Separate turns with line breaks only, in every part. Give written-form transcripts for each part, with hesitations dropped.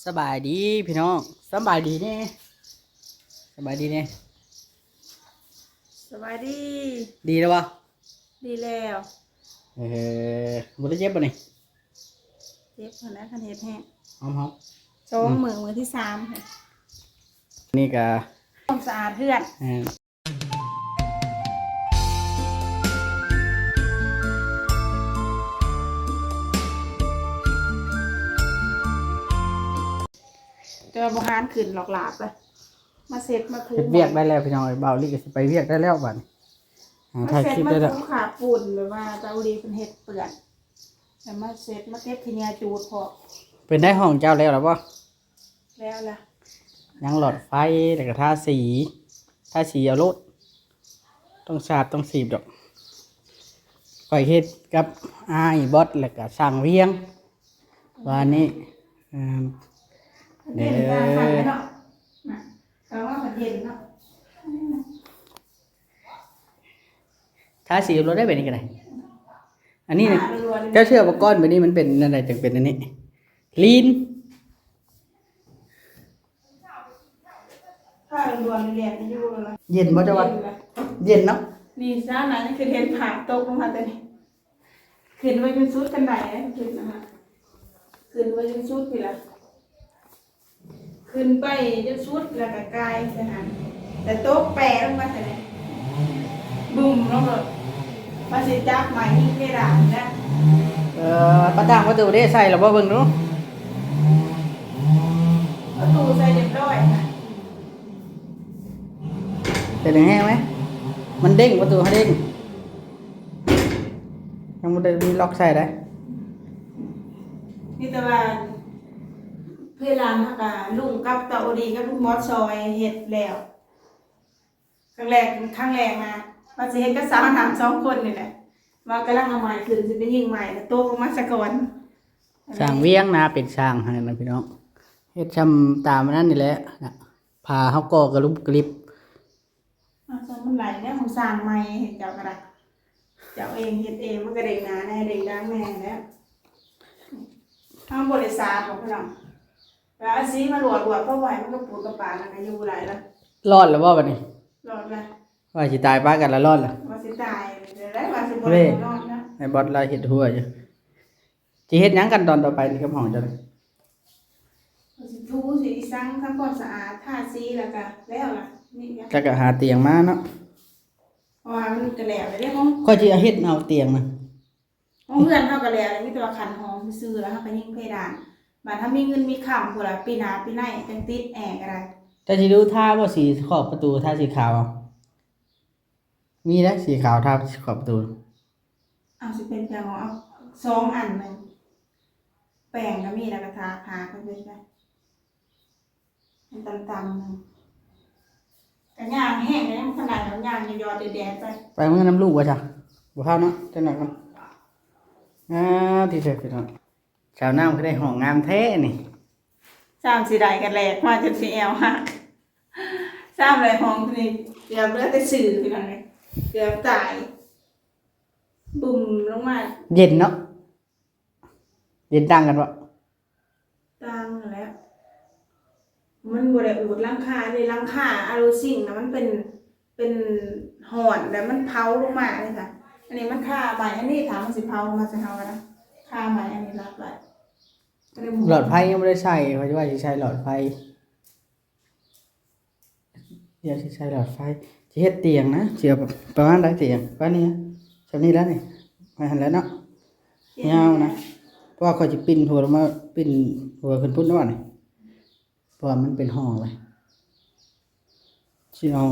สบายดีพี่น้องสบายดีเนี่ยสบายดีเนี่ย
สบายดี
ดีแล้ววะ
ดีแล้ว
เอบ่ได้เจ็บป่ะนี่
เจ็บหัวหน้าคันเห็ดแห้ง
หอมหอม
โจ้งมือที่สามค่ะ
นี่ก็
ความสะอาดเพื่อนเจอบุหารขึ้นหลอกหลาบเลยมาเซ็ตมาถู
เฮ็ดเวียกได้แล้วพี่น้องเบาลี่ก็สิไปเวียกได้แล้วบัดนี้
มา
ถ่าย
เซ็
ค
ต
ลิป
มา
ได้แล้ว
ถูขาฝุ่นแบบว่าเจ้าดีเป็นเห็ดเปลือกแต่มาเซ็ตมาเก็บทีเนียจูดพอ
เป็นได้ห้องเจ้าแล้วหรอป่ะ
แล้วล่ะ
ยังหลอดไฟแล้วก็ทาสีเอาโลดต้องสาดต้องสีบดอกก่อยเฮ็ดกับอ้ายบอสแล้วก็สั่งเวียงวันนี้
เด่นตาขันเนาะนะแต่ว่าขันเด่นเนาะ
ทาสีเอาโลดได้แบบนี้ก็ได้อันนี้เนี่ยเจ้าเชื่อว่าก้อนแบบนี้มันเป็นอะไรจึงเป็นอันนี้ลีน
ถ้าล้วนเรียนอยู่เลย
เย็นบ่เจ้าวะเย็นเนาะ
นี่ซ่าไหนนี่คือเห็นผ่าตกลงมาแต่นี่ขึ้นไว้จนสุดกันไหนขึ้นนะคะขึ้นไว้จนสุดพี่ละขึ้นไปจนสุดแล้วก็กายสถานแต่โต๊ะแปรลงมาแต่นี่บุ้มลงเลยภาษีจับใหม่ยิ่งเพดานนะ
ประดังประตูได้ใส่หรือว่าเบิ่งดู
ประตูใส่เรียบร้อยค่ะ
เป็นแห้งไหมมันเด้งประตูให้เด้งยังไม่ได้มีล็อกใส่ได้
นี่แต่ว่าเพื่อนร้านค่ะกับลุงกับตาโอดีกับลุงมอสซอยเห็ดแล้วครั้งแรกมาว่าจะเห็นก็สาวหนาม2 คนนี่แหละว่ากำลังเอาไม้ขึ้นจะไปยิงไม้โตลงมาสะก่อน
ช่างเวียงนะเป็นช่างให้นะพี่น้องเฮ็ดชำตามนั้นนี่แหละนะพาเขาก่อกระลุกกระลิบ
มันไหลเนี่ยของสร้างไม้เห็นเจ้ากระดาษเจ้าเองเห็ดเองมันก็เด็กหนาแน่เด็กดังแน่แล้วทำบริษัทของพี่น้องแล้วอาซีมาหลวดเพราะไหวมันก็ปูดกระป๋ามันก็อยู่ไหลแล้ว
รอดแล้วว่าบัดนี้
หลอดเลย
ว่าสิตายป้ากันแล้วรอดล่ะ
ว่าสิตายเดี๋ยวได้ว่าสิบ่ได้นอนนะ
ไอ้บอสลายเฮ็ดหัวอยู่สิเฮ็ดหยังกันตอนต่อไปนี่กับห้องเจ้า
ว่าสิทูสิซังทำความสะอาดทาสีแล้วก็แล้วล่ะนี่เนี่ย
ก็หาเตียงมาเนาะ
เพราะว่ามันก็แล้วเลยเด้ของ
ค่อยสิเอาเฮ็ดเอาเตียงนะ
ของเพื่อนเฮาก็แล้วเลยมีแต่ว่าขันหอมซื่อแล้วเฮาก็ยิงเพดานบัดถ้ามีเงินมีค่ำพุ่นล่ะปีหน้าปีไหนจังติดแอร์ก็ได้
แต่สิดูท่าว่าสีขอบประตูท่าสีขาวเอามีแล้วสีขาวท่าขอบประตู
เอาสิเป็นจังเอา2 อันนึงแป้งก็มีแล้วก็ทาพาก็ได้มันตำๆนึงก็ย่างแห้งแล้วขนาดนั้นย่างยอดแดดๆไป
มึงน้ำลูกวะจ้ะบ่เข้าเนาะจังหน่อยกันที่เสร็จพี่น้องชาวน้ำก็ได้ห้องงามแท้นี่
สร้างสิได้กันแหลกมาจนสิแอวหักสร้างอะไรห้องนี่เกือบเลือดแต่สื่อพี่น้องเลยเกือบตายบุ่มลงมา
เย็นเนาะเย็นดังกันวะ
ตังแล้วมันบ่ได้อุดหลังคาเลยหลังคาอารูซิ่งนะมันเป็นหอนแล้วมันเผาลงมาเลยค่ะอันนี้มันค่าใบอันนี้ถามมันสิเผาลงมาสิเผากันนะค่าใบอันนี้รับไว้
หลอดไฟยังไม่ได้ใส่เพราะว่าจะใช้หลอดไฟเดี๋ยวจะใช้หลอดไฟจะเฮ็ดเตียงนะเสียประมาณได้เตียงว่านี่ชำนี้แล้วนี่มาหันแล้วเนาะยาวนะเพราะว่าเขาจะปิ้นหัวลงมาปิ้นหัวขึ้นพุ่นแล้วนี่เพราะว่ามันเป็นห้องเลยสิเอา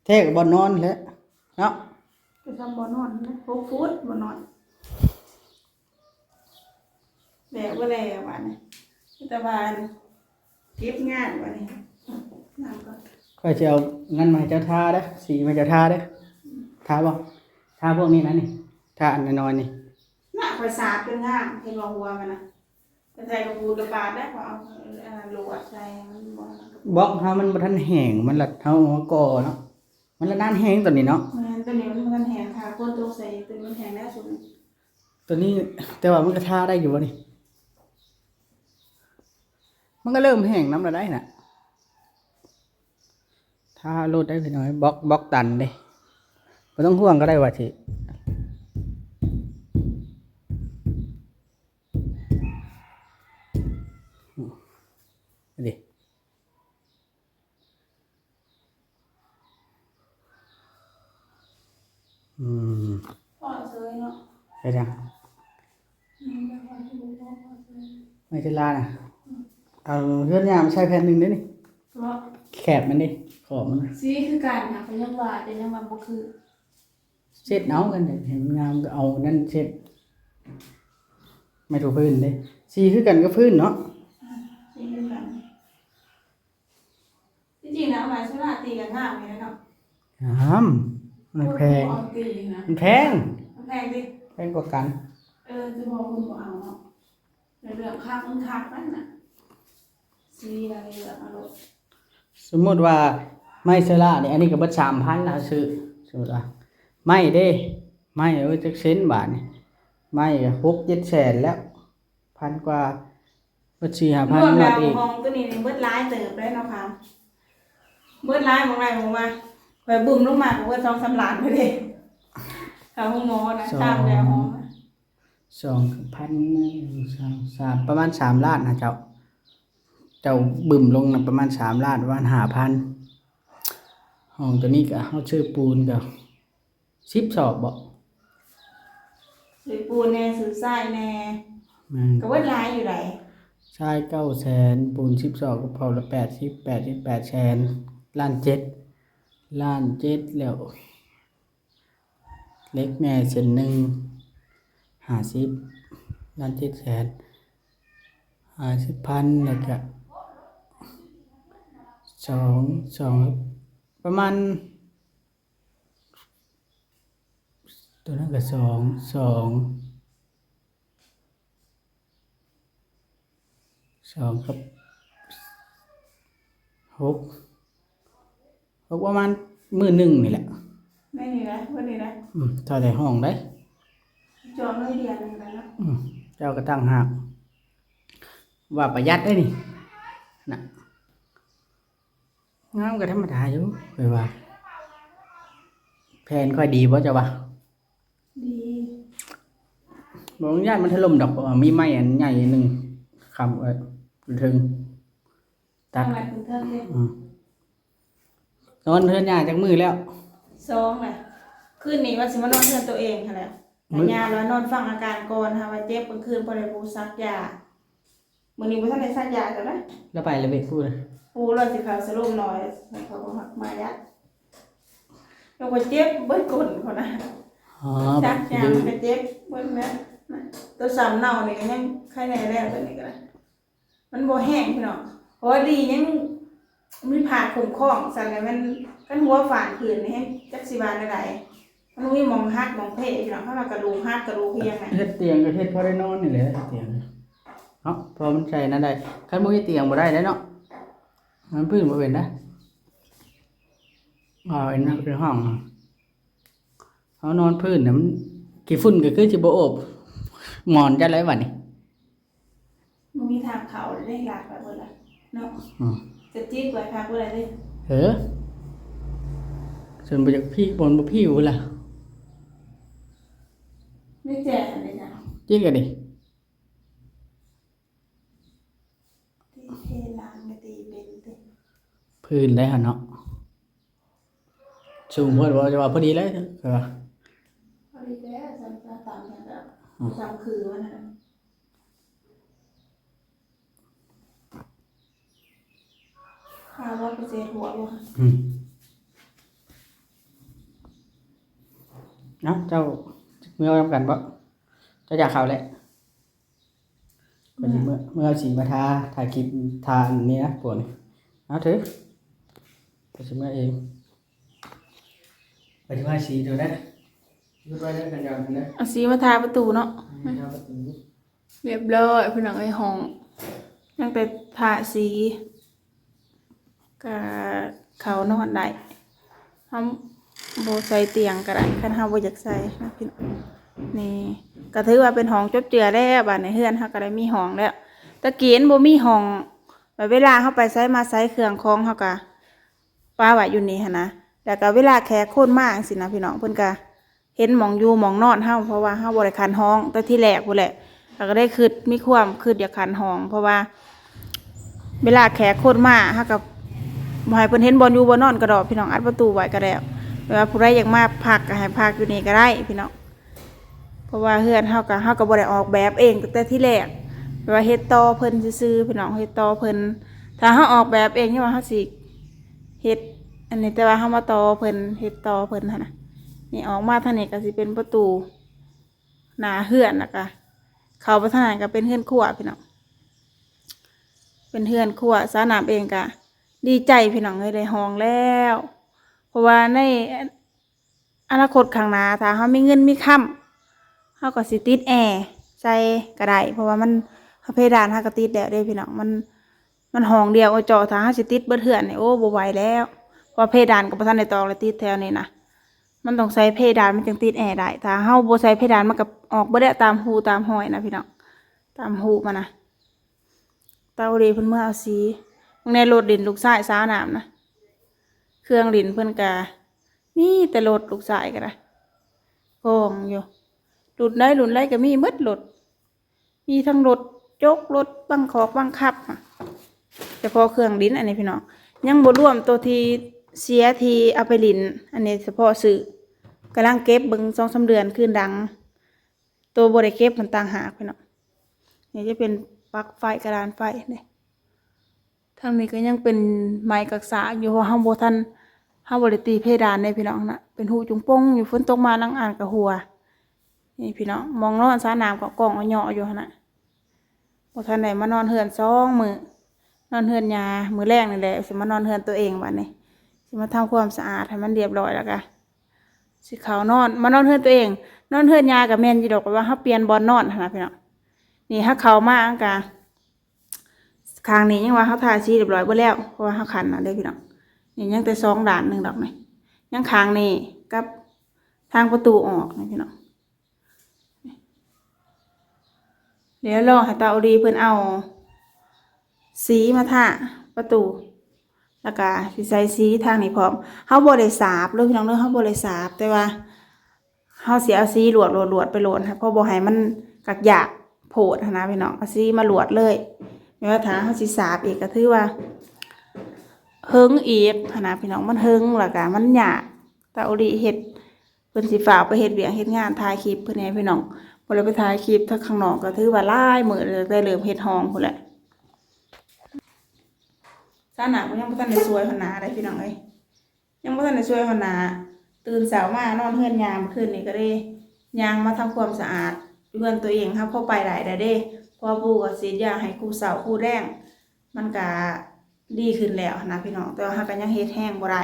แท้กับบอนนอนแล้วเนาะ
ก็ทำบ่อนอนนะ6 ฟุตบ่นอนแบบว่าแล้ววันนี้แต่ว่าเก็บงานวันนี้น้ำก่อน
ค่อยจะเอานั่นมาเจ้าทาเด้อสีมาเจ้าทาเด้อทาบ่ทาพวกนี้นะนี่ทาอันน้อยๆนี่
หน้าคอยสาดเป็นงามเห็นว่าหัวมันนะแต่ใส่กระปูกระปาดได้พอเอาลวดใส่มัน
บ่เฮามันบ่ทันแห้งมันละเฮาก่อเนาะมันละนานแห้งตัวนี้เนาะ
ตัวนี้มันทันแห้งค่ะคนตัวใส่ตัวมันแห้งแล้วสุด
ตัวนี้แต่ว่ามันก็ทาได้อยู่บ่นี่ มันก็เริ่มแห้งน้ำละได้น่ะถ้าโลดได้พี่น้อยบล็อกตันเด้บ่ต้องห่วงก็ได้ว่าสิดิอืม
พ่อเซยเนาะ
ไปจังไม่ใช่ลาน่ะเอาเพื่อนยามใช้แผ่นหนึ่งได้นี่
เพราะ
แคบมันดิขอบมัน
สีคือกันค่ะเขายังว่าแต่ยังว่าบ่คือ
เช็ดเอากันเห็นงามก็เอานั่นเช็ดไม่ถูกพื้นเด้สีคือกันก็พื้นเนาะ
สีคือกันจริงๆแล้วหมายสุราตีกันงามเลยเนาะ
งามมันแพง
เอาตีนะ
มันแพง
มันแพงดิ
แพงกว่ากัน
จะบอกคุณบ่เอาเนาะในเรื่องคักมันคักนั่นน่ะสีอะไรเรื่องอารมณ์
สมมติว่าไม่เซล่าเนี่ยอันนี้ก็เบิด3,000แล้วซื้อสมมติว่าไม่เด้ไม่จักเซนบาทนี่ไม่ก็6-7 แสนแล้วพันกว่าเบิด4-5,000
รวม
บา
แล้
ท
ว
อีก
ห้องตัวนี้เบิดหลายเติบได้เนาะค่ะเบิดหลายของไรของมาไปบึ้มลงมาก็เบิด2-3ล้านไปเด้ถ้าห้องหมอนะตามแล้วห้องนะ
2,000 ประมาณ3 ล้านนะเจ้าบึ้มลงนะประมาณ3 ล้านประมาณ5,000ห้องตัวนี้ก็เฮาชื่อปูนก็10 ศอกบ่
ซื้อปูนแน่ซื้อทรายแน่
แม่น
ก็เบิดหลายอยู่ไหน
ชาย9 แสนปูน10 ศอกก็พอละ88 แสนล้าน7ล้าน7แล้วเล็กแม่เส้นหนึ่ง50ล้าน7 แสน50,000แล้วก็สองประมาณตัวนั้นก็สองกับ6ประมาณ11,000นี่แหละ
ไม่นี่นะเบิดนี่นะ
เท่าแต่ห้องได้
จองน้อยเดียวนึงแล้วเนาะ
เจ้าก็ตั้งหากว่าประหยัดได้นี่น่ะงามก็ธรรมดาอยู่เคยว่าแผนค่อยดีบ่เจ้าว่า
ดี
บ่อนุญาตมันถล่มดอกเพราะว่ามีไม้อันใหญ่หนึงค้ำไว้ถึงตัด
ทำไมคุณเทิงเลย
นอนเฮือนยาจักมือแล้ว
2น่ะคืนนี้ว่าสิมานอนเทือนตัวเองค่ะแหละยาแล้วนอนฟังอาการก่อนค่ะว่าเจ็บกลางคืนบ่ได้ปูซักยามื้อนี้บ่ทันได้ซักยาจ้ะนะ
แล้วไปเลยเบกพูดเลย
ปูรอสิเขาสรุปหน่อยเขาบ่มักมายัดแล้วก็เจ็บเบิดก้นเขานะ
อ๋อ
ซักยามันก็เจ็บเบิดแม่นะตัวสามเน่านี่ก็ยังไข้แน่แล้วตัวนี้ก็ได้มันบ่แห้งพี่น้องเพราะว่าดียังมีผ่าคุ้มครองสั่นแล้วมันกันหัวฝานคืนนี่ให้จักสิบาลได้มันมีหมองฮักหมองเพะพี่น้องเข้ามากระดูกฮักกระดูกเพียงน่ะ
เฮ็ดเตียงก็เฮ็ดพอได้นอนนี่แหละเตียงเนาะพอมันใช้นั่นได้คันบ่มีเตียงบ่ได้เนาะมันพื้นบ่เป็นนะอันนั้นเป็นห้องเฮานอนพื้นน่ะมันขี้ฝุ่นก็คือสิบ่โอบหมอนจัดไรบัดนี้
มันมีทางเขาได้หลากแบบละเนาะจะจี๊ดไว้พักไว้เลย
ส่วนบ่จากพี่บนบ่พี่อยู่ล่ะ
ไม่แจกอะไรจ้ะ
จริงก็ดิ
ที่เทลางไม่ตีเป็นติ
พื้นได้หั่นเนาะสูงเพิ่นว่าจะว่าพอดีเลยก็ว่า
พอดีแล้วจำตามกันแล้วจำคือว่านั่นข้าวว่าไปเจหัวบ่
เนาะเจ้าเมื่อกันบ่เจ้าอยากเข้าแหละก็สิเมื่อสิมาถ่ายคลิปทาอันนี้นะพวกนี้เอาเถอะก็สิเมื่อเองไปที่ว่าสีดูได้รูปไว้ได้กันยาวกันได้
เอาสีมาทาประตูเนาะ
ทาประตู
เรียบร้อยพี่น้องไอ้ห้องยังแต่ทาสีก็เขานอนได้ทำโบใส่เตียงก็ได้คันเฮาบ่อยากใส่นะพี่น้องนี่ก็ถือว่าเป็นห้องจบเจือแล้วบ้านในเฮือนเฮาก็ได้มีห้องแล้วตะกี้บ่มีห้อง เวลาเฮาไปไสมาไสเครื่องของเฮาก็ป้าไว้อยู่นี่หั่นนะแล้วก็เวลาแขกคนมาจังซี่นะพี่น้องเพิ่นก็เห็นหม่องอยู่หม่องนอนเฮาเพราะว่าเฮาบ่ได้คันห้องแต่ที่แรกพู้นแหละแล้วก็ได้มีความคิดอยากคันห้องเพราะว่าเวลาแขกคนมาเฮาก็บ่ให้เพิ่นเห็นบ่อยู่บ่นอนก็ดอกพี่น้องอัดประตูไว้ก็แล้วเวลาผู้ใดอยากมาพักก็ให้พักอยู่นี่ก็ได้พี่น้องเพราะว่าเฮือนเฮาก็บ่ได้ออกแบบเองตั้งแต่ที่แรกว่าเฮ็ดต่อเพิ่นซื่อๆพี่น้องเฮ็ดต่อเพิ่นถ้าเฮาออกแบบเองนี่ว่าเฮาสิเฮ็ดอันนี้แต่ว่าเฮามาต่อเพิ่นเฮ็ดต่อเพิ่นหั่นน่ะนี่ออกมาทางนี้ก็สิเป็นประตูหน้าเฮือนนะคะเข้าไปทางนั้นก็เป็นเฮือนครัวพี่น้องเป็นเฮือนครัวสาน้ำเองก็ดีใจพี่น้องได้ห้องแล้ว เพราะว่าในอนาคตข้างหน้าถ้าเฮามีเงินมีค่ำเฮาก็สิติดแอร์ใส่ก็ได้เพราะว่ามันเพดานเฮาก็ติดแล้วเด้พี่น้องมันห้องเดียวจอถ้าเฮาสิติดเบิดเฮือนนี่โอ้บ่ไหวแล้วเพราะเพดานก็บ่ทันได้ตอกเลยติดแถวนี้นะมันต้องใส่เพดานมันจึงติดแอร์ได้ถ้าเฮาบ่ใส่เพดานมันก็ออกบ่ได้ตามหูตามห้อยนะพี่น้องตามหูมันนะเตาดีเพิ่นเมื่อเอาสีในรถดินลูกชายสาวน้ำนะเครื่องดินเพิ่นก็มีแต่รถลูกชายก็ได้กองอยู่รุ่นใดก็มีหมดรถมีทั้งรถจกรถบังคอกบังคับแต่พอเครื่องดินอันนี้พี่น้องยังบ่รวมตัวที่เสียทีเอาไปลินอันนี้เฉพาะซื้อกำลังเก็บเบิ่ง2-3 เดือนคืนดังตัวบ่ได้เก็บมันต่างหากพี่น้องนี่จะเป็นปลั๊กไฟกระดานไฟนี่ทางนี้ก็ยังเป็นไม้กักษาอยู่เพราะเฮาบ่ทันเฮาบ่ได้ตีเพดานในพี่น้องน่ะเป็นหูจุงป่งอยู่ฝนตกมาลังอ่านกับหัวนี่พี่น้องมองนอนสาน้ำกับกล่องเอาเหยาะอยู่หั่นน่ะบ่ทันได้มานอนเฮือน2 มื้อนอนเฮือนยามื้อแรกนี่แหละสิมานอนเฮือนตัวเองบัดนี้สิมาทำความสะอาดให้มันเรียบร้อยแล้วก็สิเข้านอนมานอนเฮือนตัวเองนอนเฮือนยาก็แม่นอยู่ดอกว่าเฮาเปลี่ยนบ่อนนอนหั่นน่ะพี่น้องนี่ถ้าเข้ามาอันก็ข้างนี้ยังว่าเฮาทาสีเรียบร้อยเบิดแล้วเพราะว่าเฮาขันน่ะเด้พี่น้องนี่ยังแต่2 ด้าน1ดอกนี่ยังข้างนี้กับทางประตูออกนี่พี่น้องเดี๋ยวรอให้ตาเอาดีเพิ่นเอาสีมาทาประตูแล้วก็สิใส่สีทางนี้พร้อมเฮาบ่ได้สาบเลยพี่น้องเด้อเฮาบ่ได้สาบแต่ว่าเฮาสิเอาสีหลวดไปโหลดค่ะเพราะบ่ให้มันกักหยาบโพดหั่นนะพี่น้องเอาสีมาหลวดเลยแม้ว่าถ้าเฮาสิสาบอีกก็ถือว่าเฮิงอีกหั่นนะพี่น้องมันเฮิงแล้วก็มันยากตาเอาดีเฮ็ดเพิ่นสิฝากไปเฮ็ดเวียกเฮ็ดงานถ่ายคลิปเพิ่นให้พี่น้องบ่ได้ไปถ่ายคลิปถ้าข้างนอกก็ถือว่าหลายมื้อเลยได้เริ่มเฮ็ดห้องพุ่นแหละซาหนาก็ยังบ่ทันได้สวยหันหน้าได้พี่น้องเอ้ยยังบ่ทันได้สวยหันหน้าตื่นเช้ามานอนเฮือนยามคืนนี้ก็ได้ย่างมาทำความสะอาดเฮือนตัวเองครับเข้าไปได้เด้พอปู่ก็ฉีดยาให้คู่เช้าคู่แรงมันก็ดีขึ้นแล้วนะพี่น้องแต่ว่าก็ยังเฮ็ดแห้งบ่ได้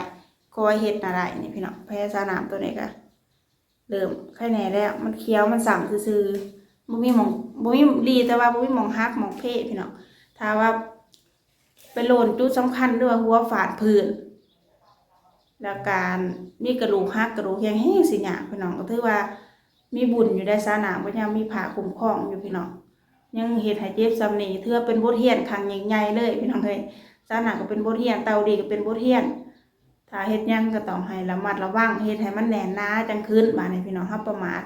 คอยเฮ็ดน่ะได้นี่พี่น้องแพ้ซาน้ำตัวนี้ก็เริ่มไข้แน่แล้วมันเคี้ยวมันสั่งซื่อๆบ่มีหม่องบ่มีดีแต่ว่าบ่มีหม่องหักหม่องเพพี่น้องถ้าว่าไปโลนจุดสำคัญด้วยหัวฝาดพื้นแล้วการมีกระดูกหักกระดูกแข็งแห้งสิหยาพี่น้องก็ถือว่ามีบุญอยู่ได้ซาน้ำก็ยังมีผ้าคุ้มครองอยู่พี่น้องยังเฮ็ดให้เจ็บซ้ำนี่ถือเป็นบทเรียนครั้งใหญ่ๆเลยพี่น้องเอ้ยซาน้ำก็เป็นบทเรียนเตาดีก็เป็นบทเรียนถ้าเฮ็ดหยังก็ต้องให้ระมัดระวังเฮ็ดให้มันแน่นหนาจังขึ้นมานี่พี่น้องเฮาประมาท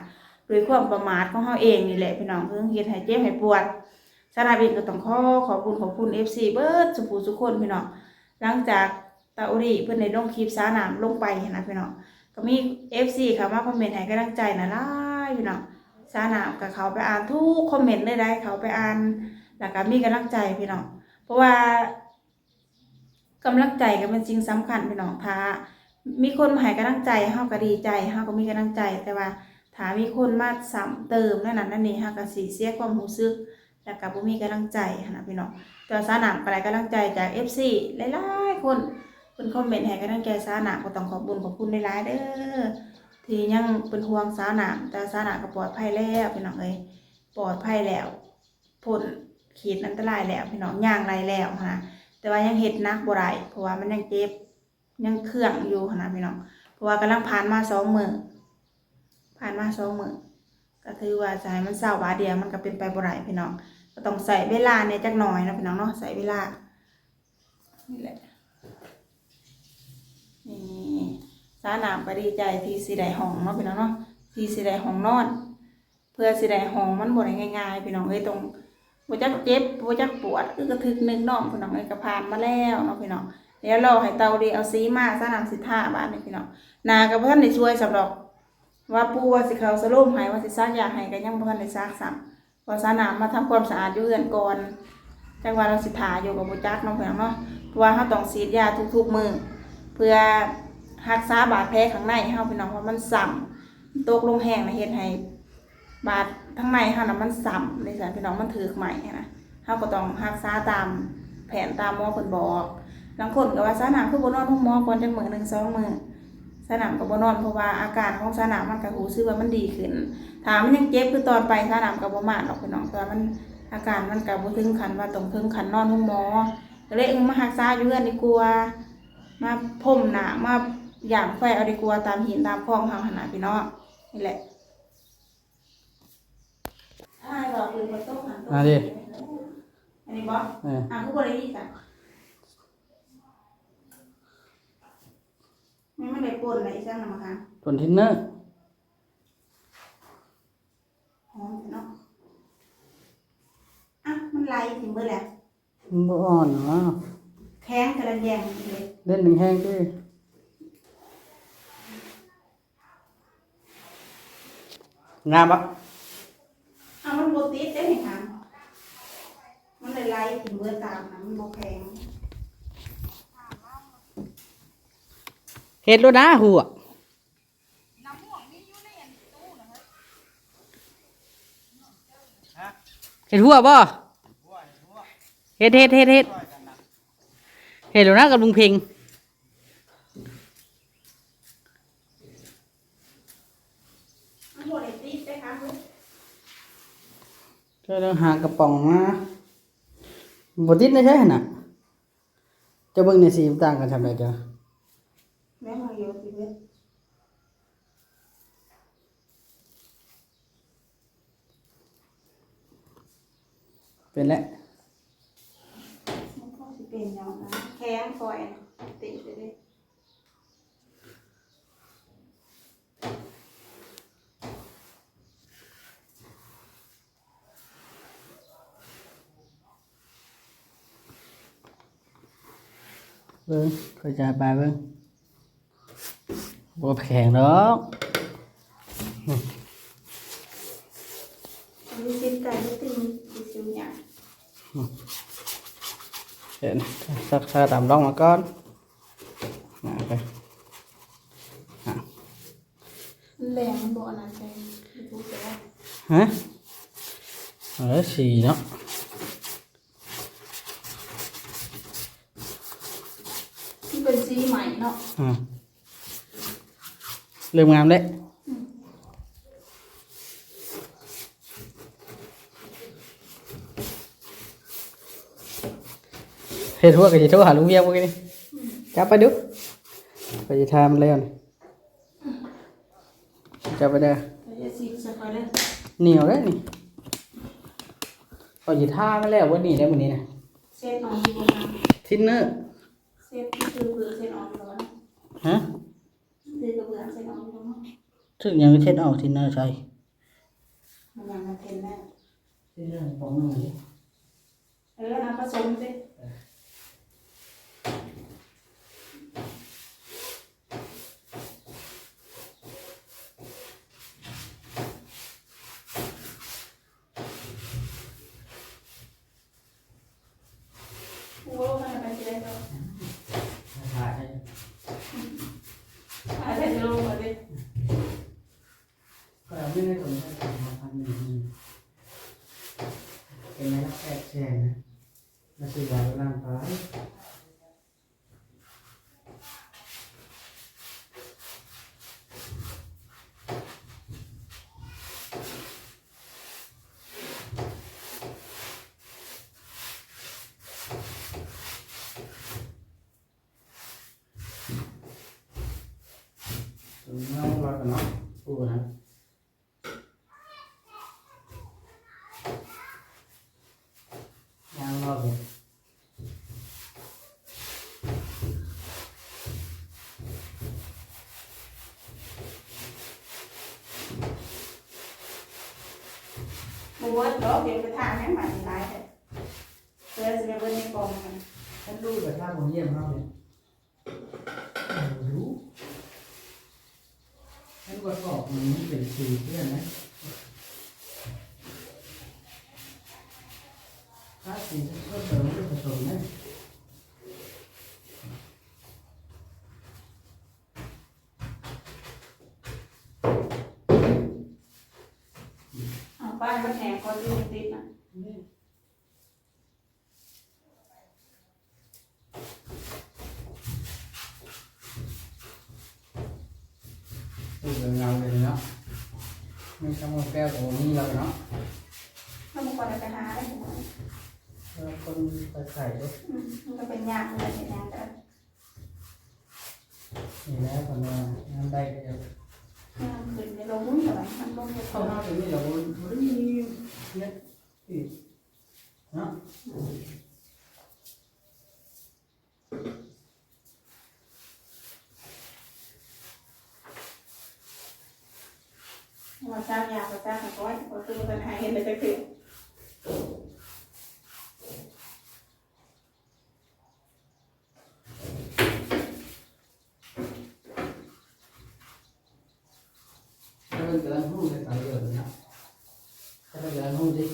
ด้วยความประมาทของเฮาเองนี่แหละพี่น้องคือเฮ็ดให้เจ็บให้ปวดซาน้ำเองก็ต้องขอบคุณ FC เบิดสุภูทุกคนพี่น้องหลังจากตาอุริเพิ่นได้ลงคลิปซาน้ำลงไปนะพี่น้องก็มี FC เข้ามาคอมเมนต์ให้กำลังใจน่ะหลายพี่น้องซาน้ำก็เขาไปอ่านทุกคอมเมนต์เลยได้เขาไปอ่านแล้วก็มีกำลังใจพี่น้องเพราะว่ากำลังใจก็เป็นสิ่งสำคัญพี่น้องถ้ามีคนมาให้กำลังใจเฮาก็ดีใจเฮาก็มีกำลังใจแต่ว่าถ้ามีคนมาซ้ำเติมนั่นนี่เฮาก็สิเสียความรู้สึกแล้วก็บ่มีกำลังใจนะพี่น้องแต่ซาน้ำก็ได้กำลังใจจาก FC หลายๆคนเพิ่นคอมเมนต์ให้กำลังใจซาน้ำก็ต้องขอบคุณหลายๆเด้อที่ยังเป็นห่วงซาน้ำแต่ซาน้ำก็ปลอดภัยแล้วพี่น้องเอ้ยปลอดภัยแล้วพ้นขีดอันตรายแล้วพี่น้องย่างไรแล้วนะแต่ว่ายังเฮ็ดนักบ่ได้เพราะว่ามันยังเจ็บยังเครื่องอยู่นะพี่น้องเพราะว่ากำลังผ่านมา2 มื้อก็ถือว่าจะให้มันเศร้าบาเดียวมันก็เป็นไปบ่ได้พี่น้องก็ต้องใส่เวลาเนี่ยจักหน่อยนะพี่น้องเนาะใส่เวลา นี่แหละนี่สาหนามก็ดีใจที่สิได้ห้องเนาะพี่น้องเนาะที่สิได้ห้องนอนเพื่อสิได้ห้องมันบ่ได้ง่ายๆพี่น้องเอ้ยตรงบ่จักเจ็บบ่จักปวดคือกระทึกนึงน้องพี่น้องเอ้ยก็ผ่านมาแล้วเนาะพี่น้องเดี๋ยวรอให้เตาดีเอาสีมาสาหนามสิท่าบ้านนี่พี่น้องนาก็บ่ทันได้ช่วยสำหรับว่าปู่ว่าสิเขาสโลมให้ว่าสิซักยาให้ก็ยังบ่ทันได้ซักซ้ำพอสาหนามมาทำความสะอาดอยู่เรือนก่อนจังว่าเราสิท่าอยู่กับบ่จักเนาะพี่น้องเนาะเพราะว่าเฮาต้องฉีดยาทุกๆมื้อเพื่อรักษาบาดแผลข้างในเฮาพี่น้องว่ามันสั่มตกลงแห้งนะเฮ็ดให้บาดข้างในเฮาน่ะมันสั่มในสารพี่น้องมันถือใหม่นะเฮาก็ต้องรักษาตามแผนตามหมอเพิ่นบอกบางคนก็ว่าสาหนามคือบ่นอนห้องหมอก่อนจักมื้อ1 2มื้อสาหนามก็บ่นอนเพราะว่าอาการของสาหนามมันก็รู้สึกว่ามันดีขึ้นถ้ามันยังเจ็บคือตอนไปสาหนามก็บ่มาดอกพี่น้องแต่ว่ามันอาการมันก็บ่ถึงขั้นว่าต้องถึงขั้นนอนห้องหมอก็เลยมารักษาอยู่เรือนดีกว่ามาพ่มหน้ามาอย่างไฟเอาดีกว่าตามหินตามคลองเฮาหั่นน่ะพี่น้องนี่แหละบอกคือมันต้องหันตัวดิอันนี้บ่คือบ่ได้ดีจ้ะไม่ได้ป่นอะไรจังนำมาค่ะ
ป่นทินเนอร์
หอมเนาะมันไหลถึงเบิดแล้ว
มันบ่อ่อนเนาะ
แข็งกระดังแยงเลย
เล่นหนึ่งแห้งดิงามปะ
มันโบติดได้ไหมคะมันเลยไหลถึงเบิดตามนะมันโบแข็ง
เห็ดแล้วนะหัวเห็ดหัวบ่เห็ดแล้วนะกับลุงเพ็ง
มันโบได้ติดได้ค่ะ
ก็ต้องหากระป๋องนะบติดไม่ใช่น่ะจะเบิ่งในสีต่างกันทำไรเจ้า
แม่มาเยอะสิเบิด
เป็นแล้ว
มันก็สิเป็นอย่างนั้นแข็งคอยติดไปเลย
เบิ่งเคยจ่ายไปเบิ่งบ่แข็งดอก
มีติดไก่ไม่ติดมีซิวหยา
เห็นสักตามร่องมาก่อนไป
แรงมันบ่อนานใจดูแต่ว่า
ฮะสีเนาะ
ที่เป็นสีใหม่เนาะ
เริ่มงามเลยเฮ็ดหัวก็สิโทรหาลุงเวียงพวกนี้จับไปดูไปสิทามันแล้วนี่จับไปเด้อเหนียวเด้นี่พอสิทามันแล้ววันนี้ได้มื้อนี้นะ
เส้นออกอยู่บนน้
ำทินเนอร์
เส้นคือเปลือกเส้นออกอยู่บน
ฮะ
คือกระเบื้องเส้นออกอยู่บน
ถึงยังเช็ดออกทินเนอร์ใช่
มันยังมาเทนได้
ทินเนอร์บอกหน่อย
น้ำผสมสิ
ไม่ได้สนใจมาทำอย่างนี้เป็นไงนักแข่งแข่งนะมาสื่อสารร่างกายน้องรักกันเนาะพูดนะยางรอบเลย
เวิร์ดล้อเดี๋ยวไปทางแม่งใหม่หลายเลยเพื่อจะไปเวิร์ดในกองมัน
ฉันดูกับท่าของเยี่ยมเขาเนี่ยรู้ฉันก็สอบมันเป็นสีเพื่อนนะถ้าสีก็เติมก็ผสมนะ
บ้านมันแหงคนที่ติดนะ
ตูดเงาเลยเนาะไม่ทำกับแก้วของนี่เราเนาะ
ถ้าบางคนไปหาได้ไหม
เราคนไปใส่ด้วย
มันก็เป็นยากเลยเป็นยากแต่
นี่แล้วคนว่าน้ำได้ก็จะ
ขึ้นในลงหุ้นแต่ว่ามันลงใน
เข้า
เขา
มาตรงนี้เราไม่มีเนี่ยที่เนาะ
มาสร้างยามาสร้างก้อนก็คือปัญหาเห็นเลยจะคือ
ถ้าเป็นการหู้ในการเดินเนาะถ้าเป็นการหู้ดิ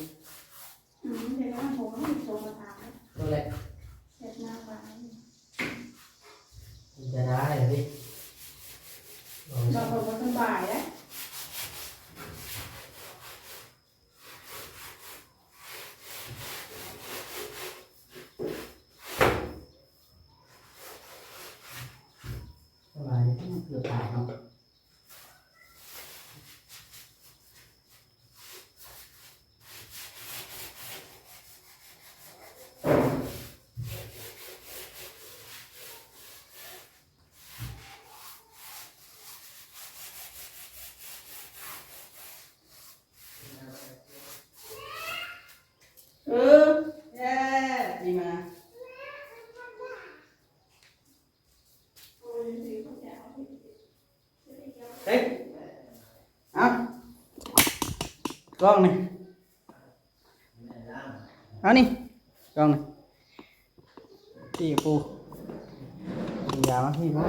เดี๋ยวนะผมก็มีโชว์มาทำ
ตัวแรก
เสร็จหน้าบ้าน
จะได้ดิ
เราผมก็สบายแล้ว
สบายเกือบตายเนาะเย้ดีมาเฮ้ยเอากล้องนี่เอานี่กล้องนี่พี่ปูยาวมาพี่มา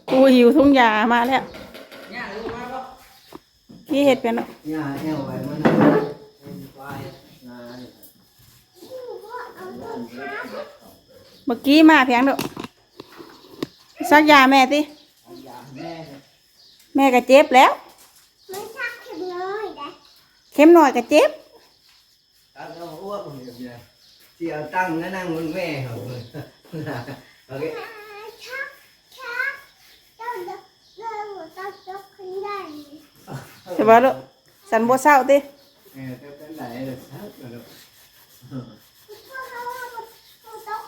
กูหิวทุ่งยามาแล้ว
เนี่ยรู้มาปะ
พี่เห็ดเป็น
nhà heo vậy mà nó quay là
เมื่อกี้มาเพียงเด้อซักยาแม่สิ
dạ mẹ
แม่ก็เจ็บแล้ว
ไม่ชักเข็มเลยนะ
เข็มหน่อยก็เจ็บ
các nó uống một điểm này chị ở tăng nó đang muốn mẹ hả là ok
ชักต้องเดินต้องยกขึ้นได้
ใช่ป่ะลูกสันบ่เศร้าติ
nè cái này là sát rồi đó
เขาต้อง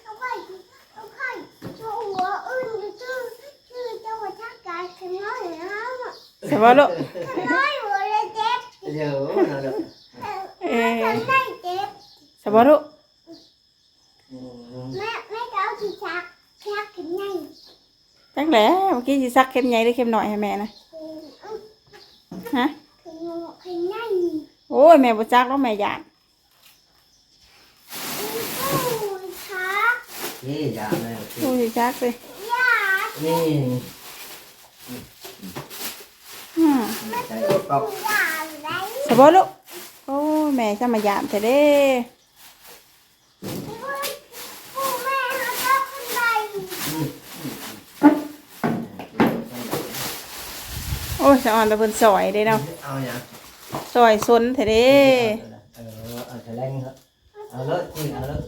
เขาไปเขาไปตัวหัวอื่นชื่อเจ้าชักการเข็มน้อยนะ
ใช่ป่ะลูก
น้อยหัวเลยเจ็บ
giờ uống nào được
ทำได้เจ็บ
ใช่ป่ะลูก
แม่จะเอาที่ชักเข็มไง
จักแหล้วเมื่อกี้สิซักเข็มใหญ่หรือเข็มน้อยให้แม่นะฮะ
เข็มไง
โอ้ยแม่บ่จักแล้วแม่ย่าน
ชัก
cái dạ này
โอ้ยสิจักสิ
ยา
nè
อืม
cái cọc
ยาอะไร
ใช่ป่ะลูกโอ้ยแม่จะมาย่านแท้เด้
ผู้แม่เขาต้องขึ้นไป
โอ้ยสะอ่อนแต่เพิ่นซอยเด้เนาะ
ao nhỉ
ซอยซนแท้เด้
ở Thái Lan nữa ở lớp thì ở lớp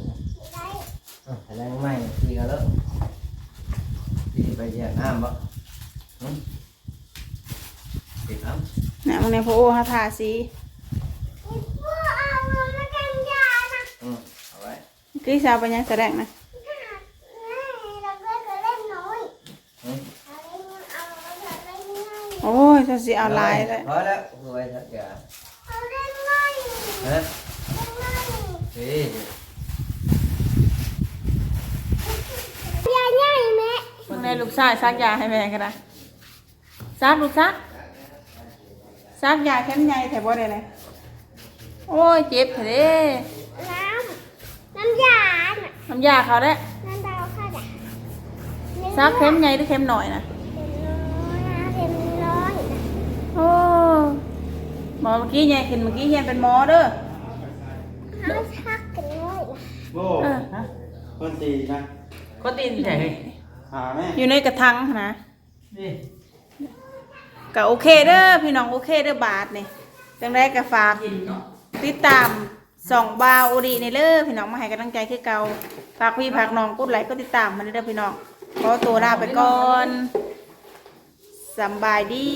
Thái Lan mày thì ở lớp thì bây giờ Nam vậy thì lắm
น่ะมึงในพ่อโอ้หาทาสี
พวกเอาเงินมากันยานะ
ừเอาไว้
กี้สาวไปยังแสดงนะ
เราเล่นก็เล่นน้อย
ừ.
เอาเล่นเอาเล่นง่าย
โอ้ยจะสิเอาลายเลย
Thôi đó rồi thật cả
เอาเล่นง่าย
hả
เล่นง่าย
thì
ยาง่ายแม่
มึงในลูกชายซักยาให้แม่ก็ได้ซักลูกซัก ซักยาแค่ใหญ่แถวบ่ได้เลยโอ้ยเจ็บแท้เด้
น้ำยาน่ะ
น้ำยาเขาได้
น้ำดาวค่ะจ้ะ
ซักเข้มใหญ่หรือเข้มหน่อยนะ
เค็มน้อยนะ
โอ้หมอเมื่อกี้ใหญ่ขึ้นเมื่อกี้เฮียนเป็นหมอเด้อ
เขาชักกันน้อยนะ
โอ้ฮะคนตีนะ
có tin gì thế
หาแม่
อยู่ในกระทังนะ
đi
ก็โอเคเด้อพี่น้องโอเคเด้อบาทนี่จังได้ก็ฝากติดตามส่องบาวโอดีในเด้อพี่น้องมาให้กำลังใจคือเก่าฝากพี่ฝากน้องกดไลค์ก็ติดตามมาเด้อพี่น้องขอตัวลาไปก่อนสำบายดี